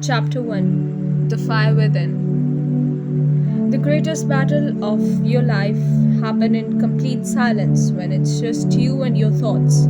Chapter 1. The Fire Within. The greatest battle of your life happen in complete silence when it's just you and your thoughts.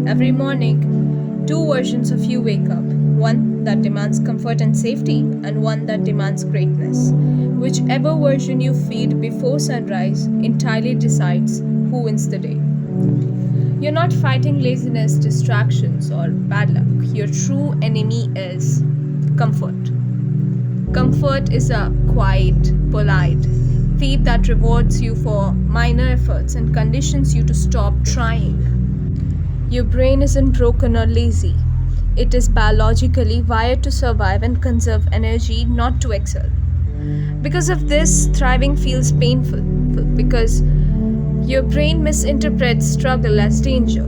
Every morning, two versions of you wake up, one that demands comfort and safety, and one that demands greatness. Whichever version you feed before sunrise entirely decides who wins the day. You're not fighting laziness, distractions, or bad luck. Your true enemy is comfort. Comfort is a quiet, polite thief that rewards you for minor efforts and conditions you to stop trying. Your brain isn't broken or lazy. It is biologically wired to survive and conserve energy, not to excel. Because of this, thriving feels painful because your brain misinterprets struggle as danger.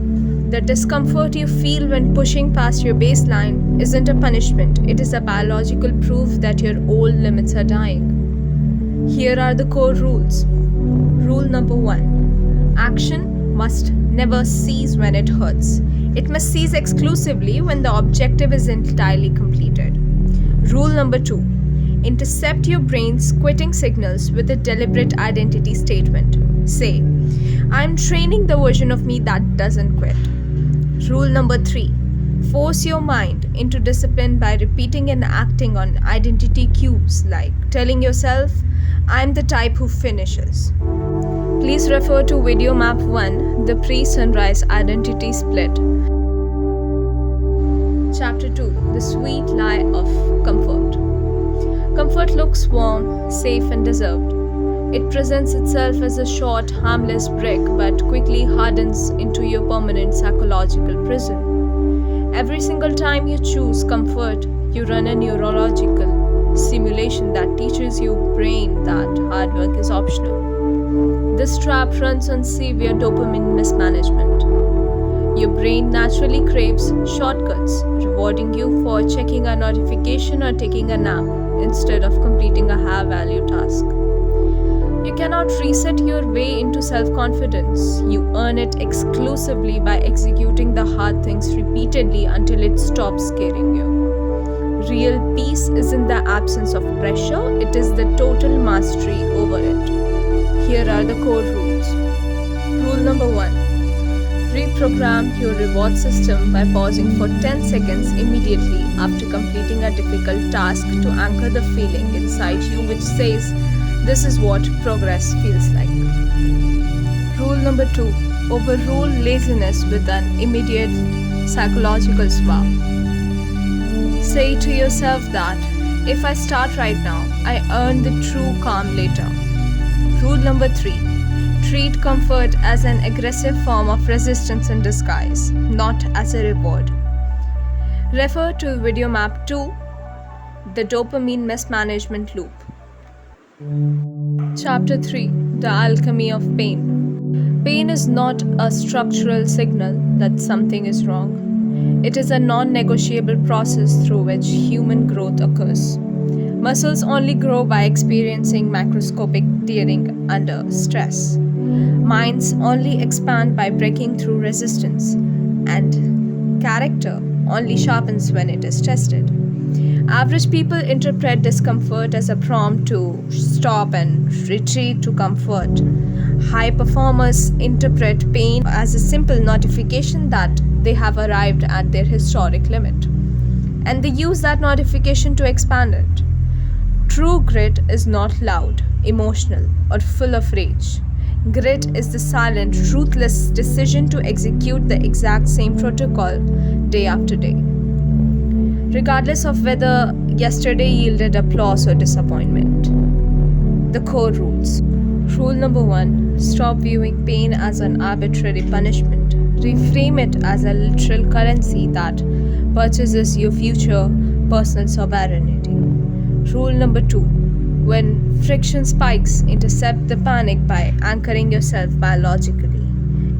The discomfort you feel when pushing past your baseline isn't a punishment, it is a biological proof that your old limits are dying. Here are the core rules. Rule number 1. Action must never cease when it hurts. It must cease exclusively when the objective is entirely completed. Rule number 2. Intercept your brain's quitting signals with a deliberate identity statement. Say, I'm training the version of me that doesn't quit. Rule number 3. Force your mind into discipline by repeating and acting on identity cues like telling yourself, I'm the type who finishes. Please refer to video map 1, the pre-sunrise identity split. Chapter 2, the sweet lie of comfort. Comfort looks warm, safe, and deserved. It presents itself as a short, harmless brick but quickly hardens into your permanent psychological prison. Every single time you choose comfort, you run a neurological simulation that teaches your brain that hard work is optional. This trap runs on severe dopamine mismanagement. Your brain naturally craves shortcuts, rewarding you for checking a notification or taking a nap instead of completing a high-value task. You cannot reset your way into self-confidence. You earn it exclusively by executing the hard things repeatedly until it stops scaring you. Real peace isn't the absence of pressure, it is the total mastery over it. Here are the core rules. Rule number 1. Reprogram your reward system by pausing for 10 seconds immediately after completing a difficult task to anchor the feeling inside you which says, this is what progress feels like. Rule number 2. Overrule laziness with an immediate psychological swap. Say to yourself that, if I start right now, I earn the true calm later. Rule number 3. Treat comfort as an aggressive form of resistance in disguise, not as a reward. Refer to video map 2, the dopamine mismanagement loop. Chapter 3. The Alchemy of Pain. Pain is not a structural signal that something is wrong. It is a non-negotiable process through which human growth occurs. Muscles only grow by experiencing macroscopic tearing under stress. Minds only expand by breaking through resistance. And character only sharpens when it is tested. Average people interpret discomfort as a prompt to stop and retreat to comfort. High performers interpret pain as a simple notification that they have arrived at their historic limit. And they use that notification to expand it. True grit is not loud, emotional, or full of rage. Grit is the silent, ruthless decision to execute the exact same protocol day after day, regardless of whether yesterday yielded applause or disappointment. The core rules. Rule number 1. Stop viewing pain as an arbitrary punishment. Reframe it as a literal currency that purchases your future personal sovereignty. Rule number 2. When friction spikes, intercept the panic by anchoring yourself biologically.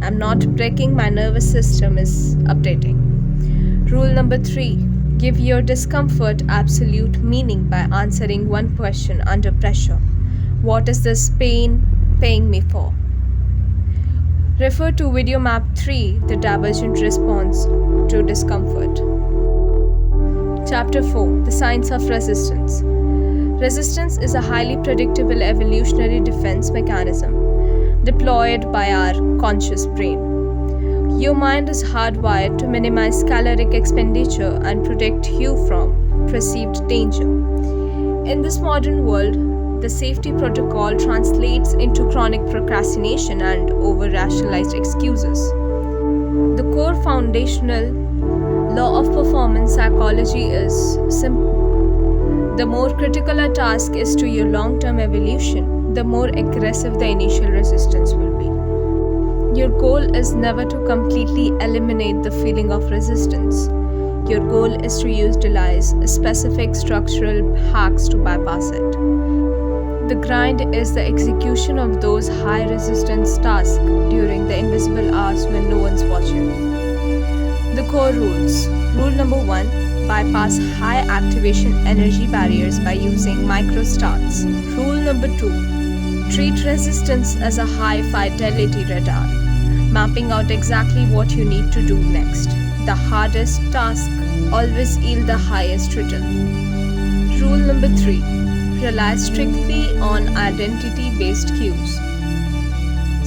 I'm not breaking, my nervous system is updating. Rule number 3. Give your discomfort absolute meaning by answering one question under pressure. What is this pain paying me for? Refer to video map 3, the divergent response to discomfort. Chapter 4: The Science of Resistance. Resistance is a highly predictable evolutionary defense mechanism deployed by our conscious brain. Your mind is hardwired to minimize caloric expenditure and protect you from perceived danger. In this modern world, the safety protocol translates into chronic procrastination and over rationalized excuses. The core foundational law of performance psychology is simple. The more critical a task is to your long term evolution, the more aggressive the initial resistance will be. Your goal is never to completely eliminate the feeling of resistance. Your goal is to utilize specific structural hacks to bypass it. The grind is the execution of those high resistance tasks during the invisible hours when no one's watching. The core rules. Rule number 1: bypass high activation energy barriers by using micro starts. Rule number 2: treat resistance as a high fidelity radar, mapping out exactly what you need to do next. The hardest task always yield the highest return. Rule number 3: rely strictly on identity-based cues.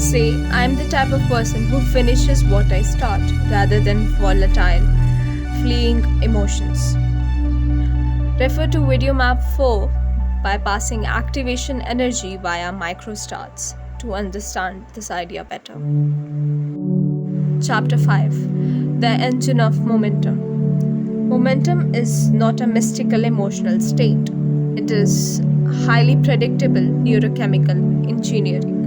Say, I'm the type of person who finishes what I start rather than volatile, fleeing emotions. Refer to video map 4, bypassing activation energy via micro starts, to understand this idea better. Chapter 5: The Engine of Momentum. Momentum is not a mystical emotional state. It is highly predictable neurochemical engineering.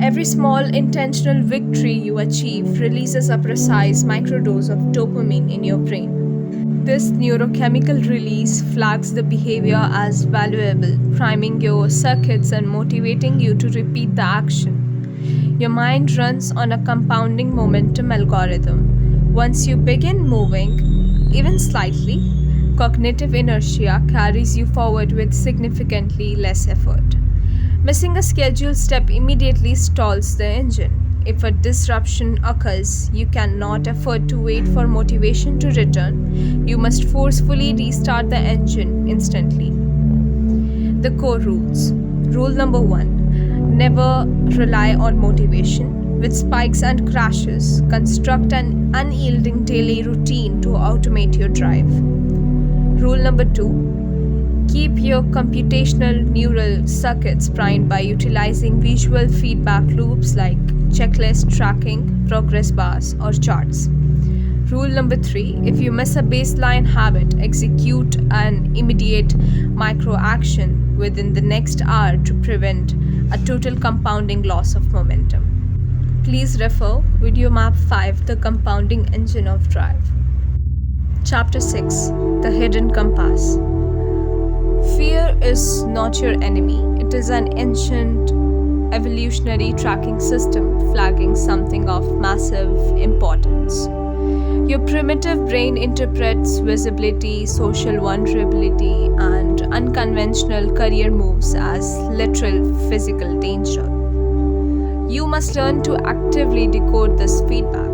Every small intentional victory you achieve releases a precise microdose of dopamine in your brain. This neurochemical release flags the behavior as valuable, priming your circuits and motivating you to repeat the action. Your mind runs on a compounding momentum algorithm. Once you begin moving, even slightly, cognitive inertia carries you forward with significantly less effort. Missing a scheduled step immediately stalls the engine. If a disruption occurs, you cannot afford to wait for motivation to return. You must forcefully restart the engine instantly. The core rules. Rule number 1: never rely on motivation. With spikes and crashes, construct an unyielding daily routine to automate your drive. Rule number 2: keep your computational neural circuits primed by utilizing visual feedback loops like checklist tracking, progress bars, or charts. Rule number 3: if you miss a baseline habit, execute an immediate micro action within the next hour to prevent a total compounding loss of momentum. Please refer Video Map 5, The Compounding Engine of Drive. Chapter 6: The Hidden Compass. Fear is not your enemy. It is an ancient evolutionary tracking system flagging something of massive importance. Your primitive brain interprets visibility, social vulnerability, and unconventional career moves as literal physical danger. You must learn to actively decode this feedback.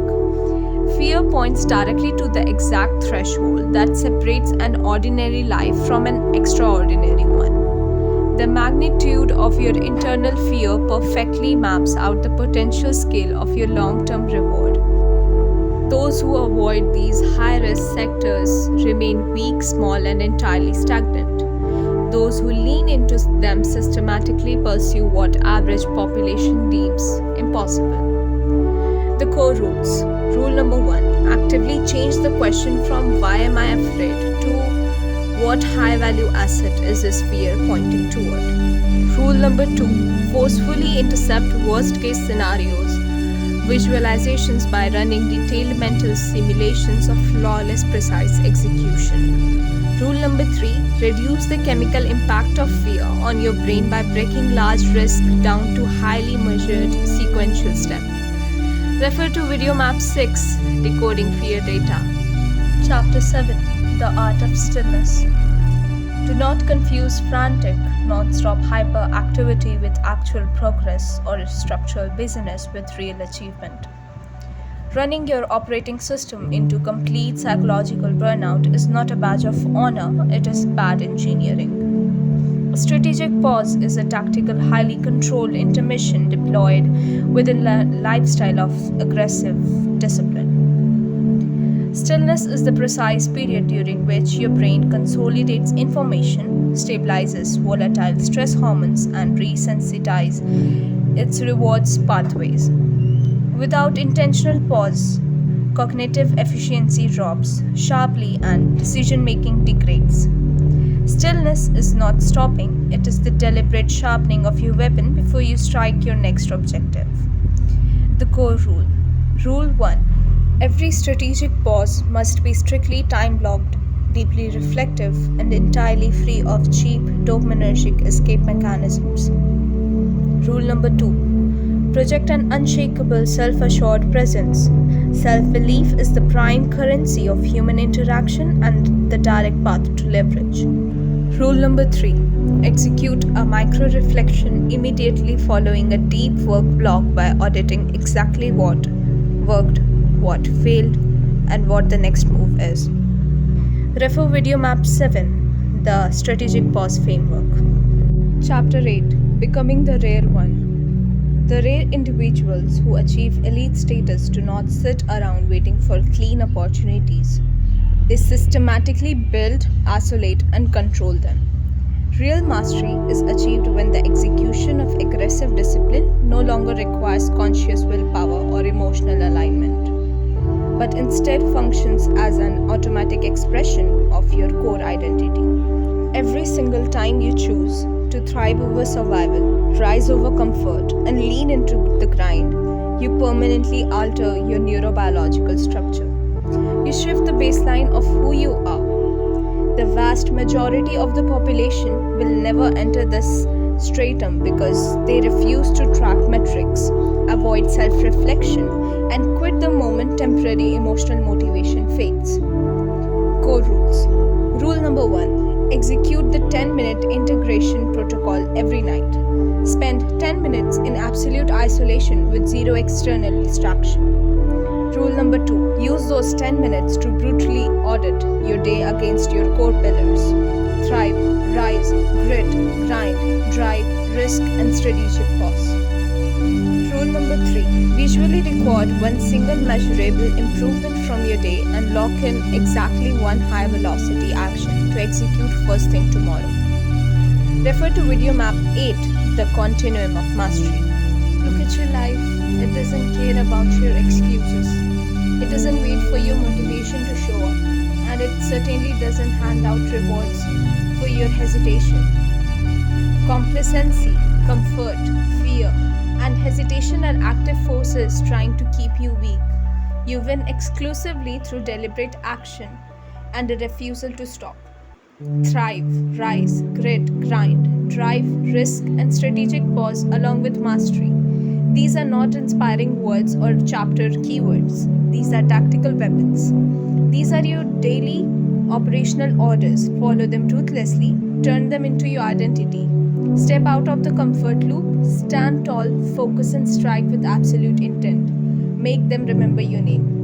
Fear points directly to the exact threshold that separates an ordinary life from an extraordinary one. The magnitude of your internal fear perfectly maps out the potential scale of your long-term reward. Those who avoid these high-risk sectors remain weak, small, and entirely stagnant. Those who lean into them systematically pursue what average population deems impossible. The core rules. Rule number 1: actively change the question from why am I afraid to what high value asset is this fear pointing toward. Rule number 2: forcefully intercept worst case scenarios visualizations by running detailed mental simulations of flawless precise execution. Rule number 3: reduce the chemical impact of fear on your brain by breaking large risk down to highly measured sequential steps. Refer to Video Map 6, Decoding Fear Data. Chapter 7: The Art of Stillness. Do not confuse frantic, non-stop hyperactivity with actual progress or structural busyness with real achievement. Running your operating system into complete psychological burnout is not a badge of honor, it is bad engineering. A strategic pause is a tactical, highly controlled intermission deployed within a lifestyle of aggressive discipline. Stillness is the precise period during which your brain consolidates information, stabilizes volatile stress hormones, and resensitizes its rewards pathways. Without intentional pause, cognitive efficiency drops sharply and decision making degrades. Stillness is not stopping, it is the deliberate sharpening of your weapon before you strike your next objective. The core rule. Rule 1. Every strategic pause must be strictly time blocked, deeply reflective, and entirely free of cheap dopaminergic escape mechanisms. Rule number 2. Project an unshakable, self assured presence. Self belief is the prime currency of human interaction and the direct path to leverage. Rule number 3. Execute a micro reflection immediately following a deep work block by auditing exactly what worked, what failed, and what the next move is. Refer video map 7, the Strategic Pause Framework. Chapter 8, Becoming the Rare One. The rare individuals who achieve elite status do not sit around waiting for clean opportunities. They systematically build, isolate, and control them. Real mastery is achieved when the execution of aggressive discipline no longer requires conscious willpower or emotional alignment, but instead functions as an automatic expression of your core identity. Every single time you choose to thrive over survival, rise over comfort, and lean into the grind, you permanently alter your neurobiological structure. You shift the baseline of who you are. The vast majority of the population will never enter this stratum because they refuse to track metrics, avoid self-reflection, and quit the moment temporary emotional motivation fades. Core rules. Rule number 1. Execute the 10-minute integration protocol every night. Spend 10 minutes in absolute isolation with zero external distraction. Rule number 2. Use those 10 minutes to brutally audit your day against your core pillars. Thrive, rise, grit, grind, drive, risk, and strategic pause. Rule number 3. Visually record one single measurable improvement from your day and lock in exactly one high velocity action to execute first thing tomorrow. Refer to video map 8, the continuum of mastery. Look at your life. It doesn't care about your excuses. It doesn't wait for your motivation to show up. And it certainly doesn't hand out rewards for your hesitation. Complacency, comfort, fear, and hesitation are active forces trying to keep you weak. You win exclusively through deliberate action and a refusal to stop. Thrive, rise, grit, grind, drive, risk, and strategic pause along with mastery. These are not inspiring words or chapter keywords. These are tactical weapons. These are your daily operational orders. Follow them ruthlessly, turn them into your identity. Step out of the comfort loop, stand tall, focus, and strike with absolute intent. Make them remember your name.